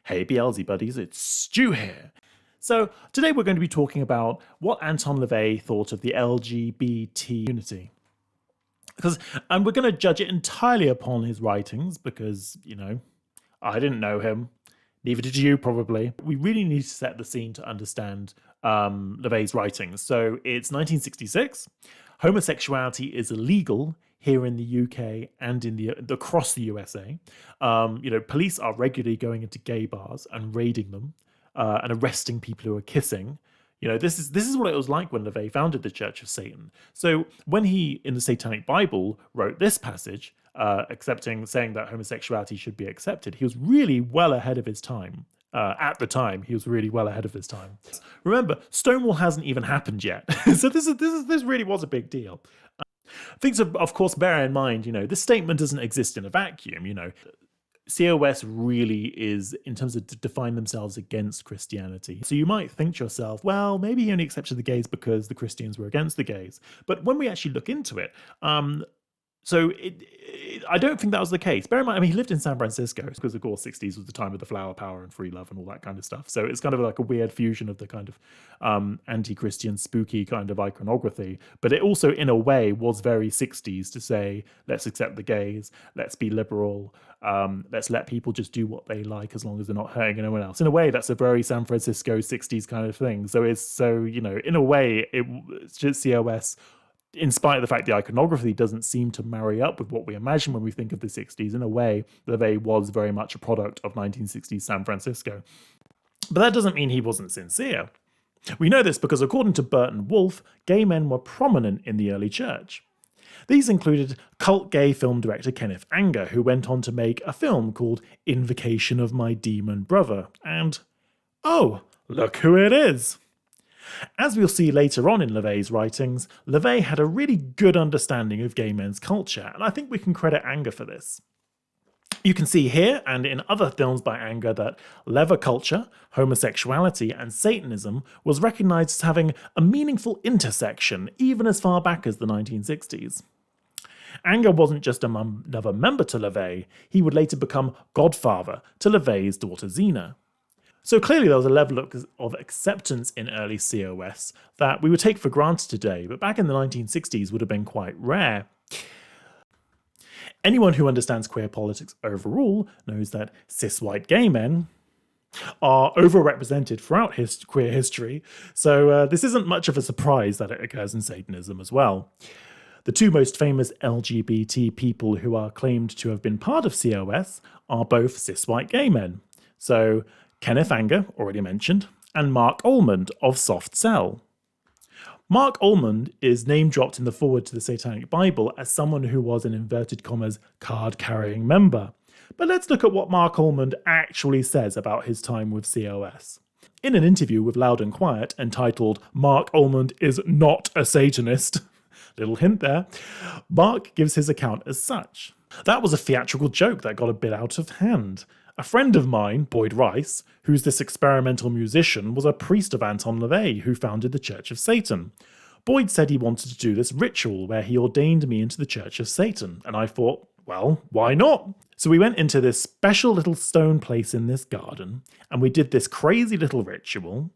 Hey BLZ buddies, it's Stu here. So today we're going to be talking about what Anton LaVey thought of the LGBT community. And we're going to judge it entirely upon his writings because, I didn't know him. Neither did you, probably. We really need to set the scene to understand LaVey's writings. So it's 1966. Homosexuality is illegal here in the UK and across the USA. Police are regularly going into gay bars and raiding them and arresting people who are kissing. This is what it was like when LaVey founded the Church of Satan. So when he, in the Satanic Bible, wrote this passage, saying that homosexuality should be accepted, he was really well ahead of his time. At the time, he was really well ahead of his time. Remember, Stonewall hasn't even happened yet, so this really was a big deal. Things of course, bear in mind, this statement doesn't exist in a vacuum. COS really is, in terms of define themselves against Christianity. So you might think to yourself, well, maybe he only accepted the gays because the Christians were against the gays. But when we actually look into it, I don't think that was the case. Bear in mind, he lived in San Francisco because, of course, 60s was the time of the flower power and free love and all that kind of stuff. So it's kind of like a weird fusion of the kind of anti-Christian, spooky kind of iconography. But it also, in a way, was very 60s to say, let's accept the gays, let's be liberal, let's let people just do what they like as long as they're not hurting anyone else. In a way, that's a very San Francisco 60s kind of thing. In a way, it's just COS, in spite of the fact the iconography doesn't seem to marry up with what we imagine when we think of the 60s, in a way, LaVey was very much a product of 1960s San Francisco. But that doesn't mean he wasn't sincere. We know this because, according to Burton Wolfe, gay men were prominent in the early church. These included cult gay film director Kenneth Anger, who went on to make a film called Invocation of My Demon Brother, and, oh, look who it is! As we'll see later on in LaVey's writings, LaVey had a really good understanding of gay men's culture, and I think we can credit Anger for this. You can see here and in other films by Anger that leather culture, homosexuality, and Satanism was recognized as having a meaningful intersection even as far back as the 1960s. Anger wasn't just another member to LaVey, he would later become godfather to LaVey's daughter Zena. So clearly there was a level of acceptance in early COS that we would take for granted today, but back in the 1960s would have been quite rare. Anyone who understands queer politics overall knows that cis-white gay men are overrepresented throughout queer history, so this isn't much of a surprise that it occurs in Satanism as well. The two most famous LGBT people who are claimed to have been part of COS are both cis-white gay men. So Kenneth Anger, already mentioned, and Mark Almond of Soft Cell. Mark Almond is name-dropped in the foreword to the Satanic Bible as someone who was an inverted commas card-carrying member. But let's look at what Mark Almond actually says about his time with COS. In an interview with Loud and Quiet entitled Mark Almond is Not a Satanist, little hint there, Mark gives his account as such. That was a theatrical joke that got a bit out of hand. A friend of mine, Boyd Rice, who's this experimental musician, was a priest of Anton LaVey, who founded the Church of Satan. Boyd said he wanted to do this ritual where he ordained me into the Church of Satan, and I thought, well, why not? So we went into this special little stone place in this garden, and we did this crazy little ritual.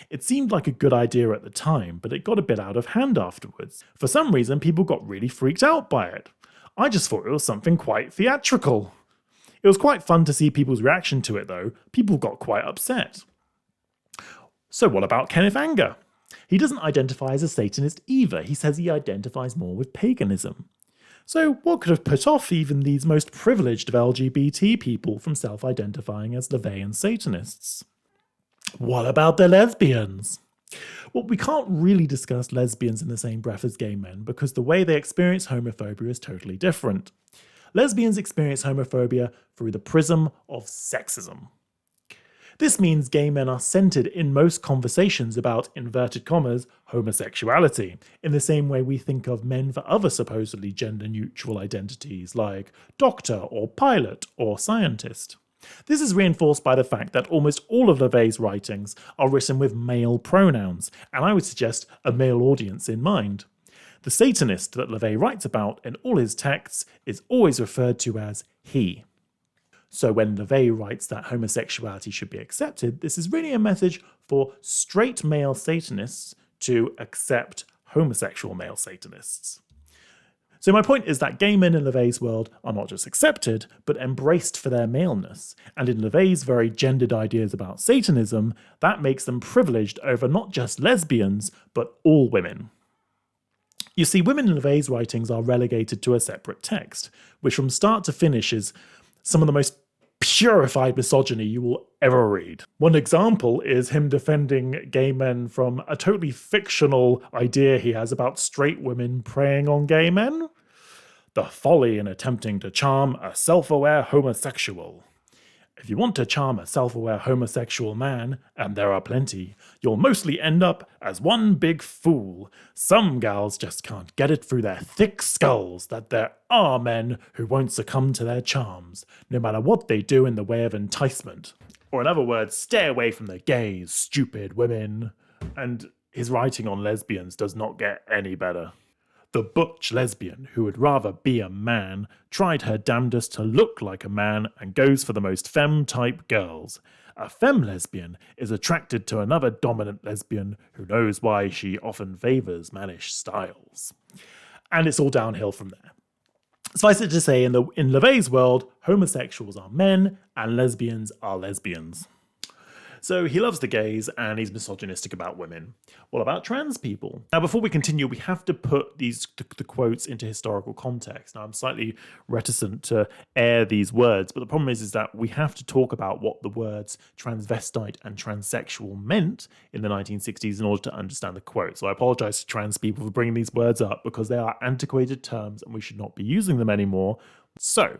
It seemed like a good idea at the time, but it got a bit out of hand afterwards. For some reason, people got really freaked out by it. I just thought it was something quite theatrical. It was quite fun to see people's reaction to it, though. People got quite upset. So what about Kenneth Anger? He doesn't identify as a Satanist either. He says he identifies more with paganism. So what could have put off even these most privileged of LGBT people from self-identifying as LaVeyan Satanists? What about the lesbians? Well, we can't really discuss lesbians in the same breath as gay men because the way they experience homophobia is totally different. Lesbians experience homophobia through the prism of sexism. This means gay men are centered in most conversations about, inverted commas, homosexuality, in the same way we think of men for other supposedly gender-neutral identities like doctor or pilot or scientist. This is reinforced by the fact that almost all of LaVey's writings are written with male pronouns, and I would suggest a male audience in mind. The Satanist that LaVey writes about in all his texts is always referred to as he. So when LaVey writes that homosexuality should be accepted, this is really a message for straight male Satanists to accept homosexual male Satanists. So my point is that gay men in LaVey's world are not just accepted, but embraced for their maleness. And in LaVey's very gendered ideas about Satanism, that makes them privileged over not just lesbians, but all women. You see, women in LaVey's writings are relegated to a separate text, which from start to finish is some of the most purified misogyny you will ever read. One example is him defending gay men from a totally fictional idea he has about straight women preying on gay men. The folly in attempting to charm a self-aware homosexual. If you want to charm a self-aware homosexual man, and there are plenty, you'll mostly end up as one big fool. Some gals just can't get it through their thick skulls that there are men who won't succumb to their charms, no matter what they do in the way of enticement. Or in other words, stay away from the gays, stupid women. And his writing on lesbians does not get any better. The butch lesbian, who would rather be a man, tried her damnedest to look like a man and goes for the most femme-type girls. A femme lesbian is attracted to another dominant lesbian who knows why she often favours mannish styles. And it's all downhill from there. Suffice it to say, in LaVey's world, homosexuals are men and lesbians are lesbians. So he loves the gays and he's misogynistic about women. What about trans people? Now, before we continue, we have to put the quotes into historical context. Now, I'm slightly reticent to air these words, but the problem is that we have to talk about what the words transvestite and transsexual meant in the 1960s in order to understand the quote. So I apologize to trans people for bringing these words up because they are antiquated terms and we should not be using them anymore. So,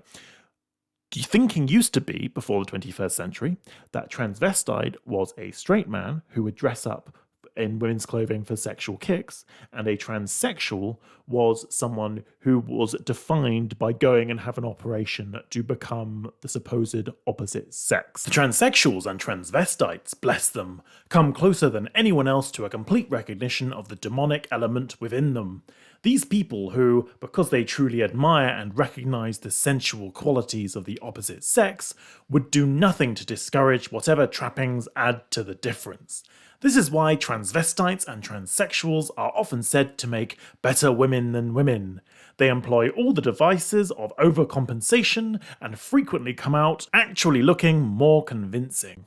thinking used to be, before the 21st century, that transvestite was a straight man who would dress up in women's clothing for sexual kicks, and a transsexual was someone who was defined by going and have an operation to become the supposed opposite sex. The transsexuals and transvestites, bless them, come closer than anyone else to a complete recognition of the demonic element within them. These people who, because they truly admire and recognize the sensual qualities of the opposite sex, would do nothing to discourage whatever trappings add to the difference. This is why transvestites and transsexuals are often said to make better women than women. They employ all the devices of overcompensation and frequently come out actually looking more convincing.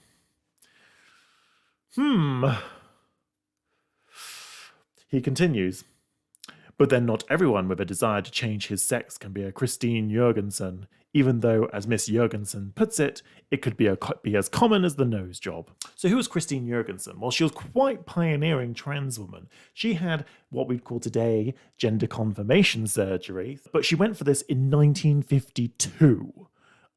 He continues. But then not everyone with a desire to change his sex can be a Christine Jorgensen, even though, as Miss Jorgensen puts it, it could be as common as the nose job. So who was Christine Jorgensen? Well, she was quite pioneering trans woman. She had what we'd call today gender confirmation surgery, but she went for this in 1952.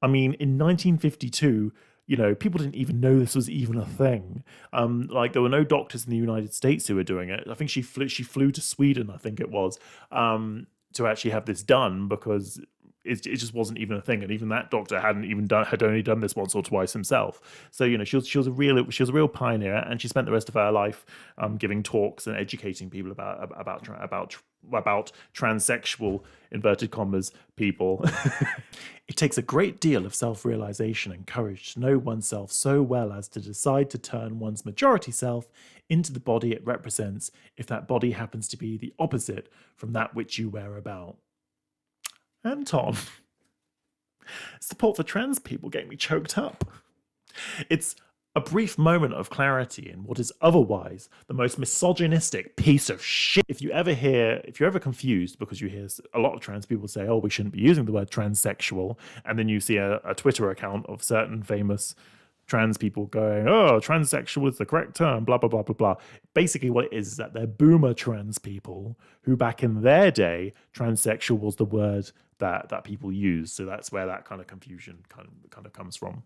I mean, in 1952, you know, people didn't even know this was even a thing. Like there were no doctors in the United States who were doing it. I think she flew to Sweden, I think it was, to actually have this done because it just wasn't even a thing. And even that doctor had only done this once or twice himself. So, you know, she was a real pioneer, and she spent the rest of her life giving talks and educating people about transsexual, inverted commas, people. It takes a great deal of self-realization and courage to know oneself so well as to decide to turn one's majority self into the body it represents, if that body happens to be the opposite from that which you wear about. Anton, support for trans people getting me choked up. It's a brief moment of clarity in what is otherwise the most misogynistic piece of shit. If you're ever confused because you hear a lot of trans people say, oh, we shouldn't be using the word transsexual, and then you see a Twitter account of certain famous trans people going, oh, transsexual is the correct term, blah, blah, blah, blah, blah. Basically what it is that they're boomer trans people who back in their day, transsexual was the word that people used. So that's where that kind of confusion kind of comes from.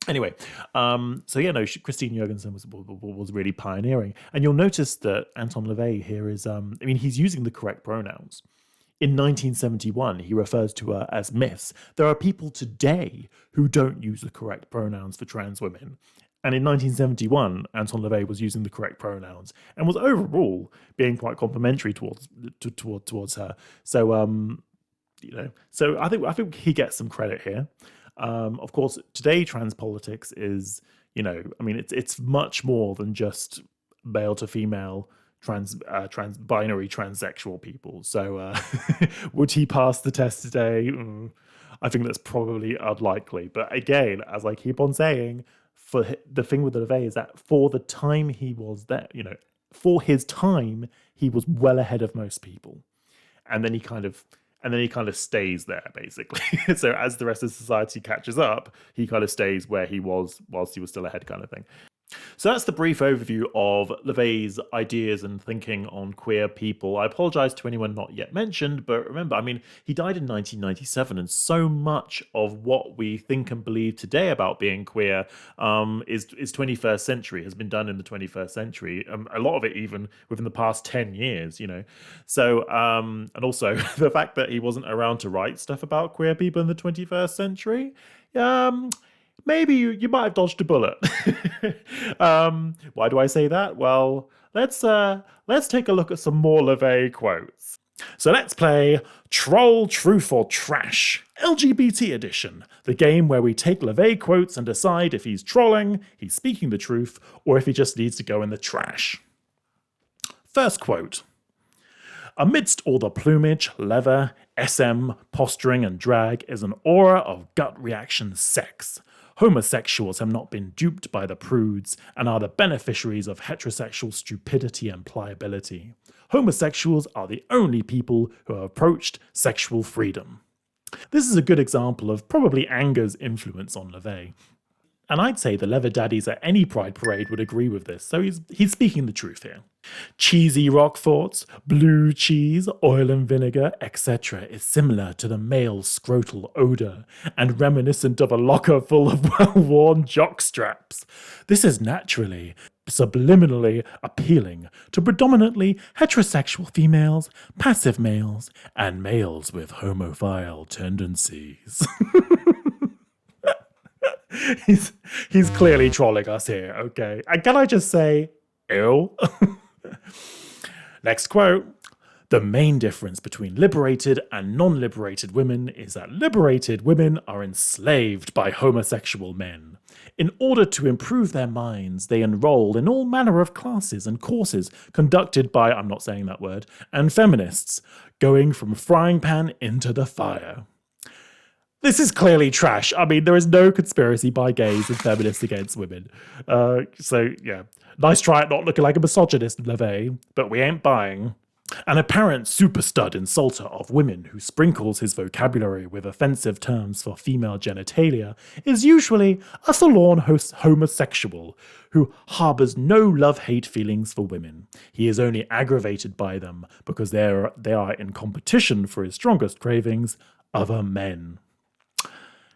Anyway, Christine Jorgensen was really pioneering. And you'll notice that Anton LaVey here is, he's using the correct pronouns. In 1971, he refers to her as Miss. There are people today who don't use the correct pronouns for trans women. And in 1971, Anton LaVey was using the correct pronouns and was overall being quite complimentary towards her. So, so I think he gets some credit here. Of course, today trans politics is, I mean, it's much more than just male to female trans binary transsexual people. So would he pass the test today? I think that's probably unlikely. But again, as I keep on saying, the thing with LaVey is that for the time he was there, for his time, he was well ahead of most people. And then he kind of stays there, basically. So as the rest of society catches up, he kind of stays where he was whilst he was still ahead, kind of thing. So that's the brief overview of LaVey's ideas and thinking on queer people. I apologize to anyone not yet mentioned, but remember, I mean, he died in 1997, and so much of what we think and believe today about being queer is 21st century, has been done in the 21st century. A lot of it even within the past 10 years, So, and also the fact that he wasn't around to write stuff about queer people in the 21st century, maybe you might have dodged a bullet. Why do I say that? Well, let's take a look at some more LaVey quotes. So let's play Troll, Truth or Trash, LGBT edition, the game where we take LaVey quotes and decide if he's trolling, he's speaking the truth, or if he just needs to go in the trash. First quote. Amidst all the plumage, leather, SM, posturing and drag is an aura of gut reaction sex. Homosexuals have not been duped by the prudes and are the beneficiaries of heterosexual stupidity and pliability. Homosexuals are the only people who have approached sexual freedom. This is a good example of probably anger's influence on LaVey. And I'd say the leather daddies at any pride parade would agree with this, so he's speaking the truth here. Cheesy Roqueforts, blue cheese, oil and vinegar, etc. is similar to the male scrotal odour and reminiscent of a locker full of well-worn jockstraps. This is naturally, subliminally appealing to predominantly heterosexual females, passive males, and males with homophile tendencies. He's clearly trolling us here, okay? And can I just say, ew? Next quote. The main difference between liberated and non-liberated women is that liberated women are enslaved by homosexual men. In order to improve their minds, they enroll in all manner of classes and courses conducted by, I'm not saying that word, and feminists, going from frying pan into the fire. This is clearly trash. I mean, there is no conspiracy by gays and feminists against women. So, yeah. Nice try at not looking like a misogynist, LaVey, but we ain't buying. An apparent superstud insulter of women who sprinkles his vocabulary with offensive terms for female genitalia is usually a forlorn homosexual who harbours no love-hate feelings for women. He is only aggravated by them because they are in competition for his strongest cravings, other men.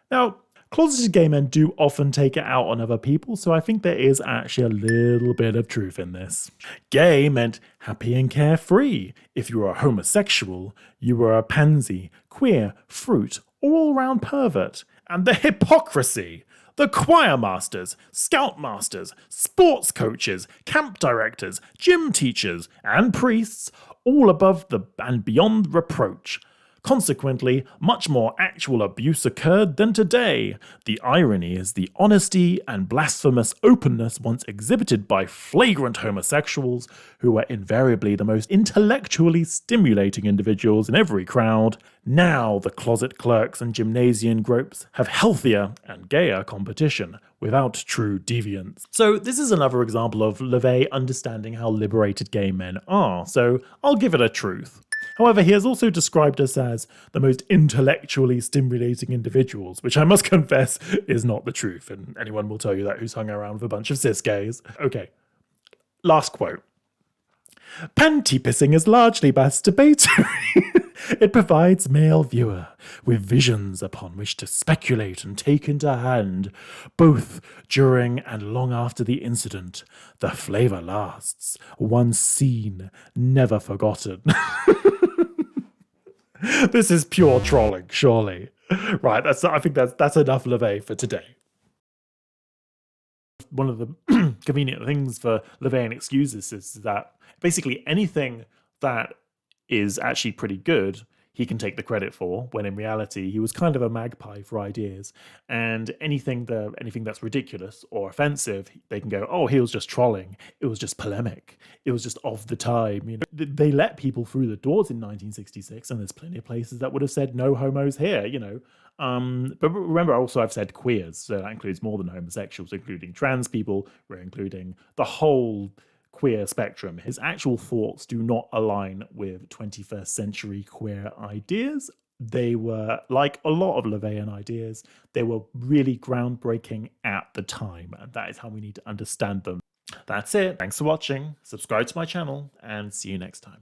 Now, closeted gay men do often take it out on other people, so I think there is actually a little bit of truth in this. Gay meant happy and carefree. If you were a homosexual, you were a pansy, queer, fruit, or all-round pervert. And the hypocrisy! The choir masters, scout masters, sports coaches, camp directors, gym teachers, and priests, all above and beyond reproach. Consequently, much more actual abuse occurred than today. The irony is the honesty and blasphemous openness once exhibited by flagrant homosexuals, who were invariably the most intellectually stimulating individuals in every crowd. Now the closet clerks and gymnasium gropes have healthier and gayer competition, without true deviance. So this is another example of LaVey understanding how liberated gay men are, so I'll give it a truth. However, he has also described us as the most intellectually stimulating individuals, which I must confess is not the truth, and anyone will tell you that who's hung around with a bunch of cis gays. Okay, last quote. Panty pissing is largely masturbatory. It provides male viewer with visions upon which to speculate and take into hand, both during and long after the incident. The flavour lasts, once seen, never forgotten. This is pure trolling, surely. Right, I think that's enough LaVey for today. One of the convenient things for LaVeyan excuses is that basically anything that is actually pretty good, he can take the credit for, when in reality he was kind of a magpie for ideas. And anything that's ridiculous or offensive, they can go, oh, he was just trolling, it was just polemic, it was just of the time. You know, they let people through the doors in 1966, and there's plenty of places that would have said no homos here, you know. But remember, also I've said queers, so that includes more than homosexuals, including trans people, we're including the whole queer spectrum. His actual thoughts do not align with 21st century queer ideas. They were, like a lot of LaVeyan ideas, they were really groundbreaking at the time, and that is how we need to understand them. That's it. Thanks for watching. Subscribe to my channel, and see you next time.